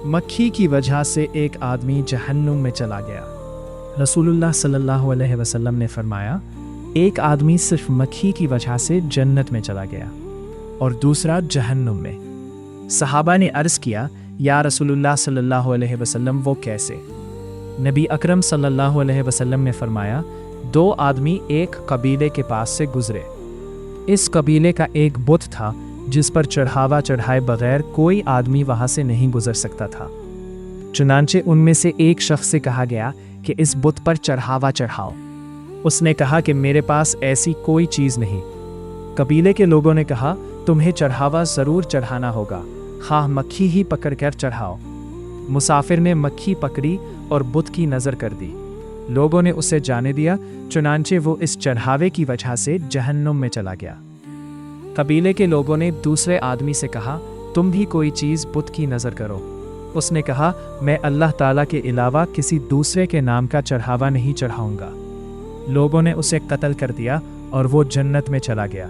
मक्खी की वजह से एक आदमी जहन्नुम में चला गया। रसूलुल्लाह सल्लल्लाहु अलैहि वसल्लम ने फरमाया, एक आदमी सिर्फ मक्खी की वजह से जन्नत में चला गया और दूसरा जहन्नुम में। सहाबा ने अर्ज़ किया, या रसूलुल्लाह सल्लल्लाहु अलैहि वसल्लम वो कैसे? नबी अकरम सल्लल्लाहु अलैहि वसल्लम ने फरमाया, दो आदमी एक कबीले के पास से गुजरे। इस कबीले का एक बुत था जिस पर चढ़ावा चढ़ाए बगैर कोई आदमी वहां से नहीं गुजर सकता था। चुनांचे उनमें से एक शख्स से कहा गया कि इस बुत पर चढ़ावा चढ़ाओ। उसने कहा कि मेरे पास ऐसी कोई चीज़ नहीं। कबीले के लोगों ने कहा, तुम्हें चढ़ावा ज़रूर चढ़ाना होगा, हाँ मक्खी ही पकड़ कर चढ़ाओ। मुसाफिर ने मक्खी पकड़ी और बुत की नज़र कर दी। लोगों ने उसे जाने दिया, चुनांचे वो इस चढ़ावे की वजह से जहन्नुम में चला गया। कबीले के लोगों ने दूसरे आदमी से कहा, तुम भी कोई चीज़ बुत की नज़र करो। उसने कहा, मैं अल्लाह ताला के अलावा किसी दूसरे के नाम का चढ़ावा नहीं चढ़ाऊंगा। लोगों ने उसे कत्ल कर दिया और वो जन्नत में चला गया।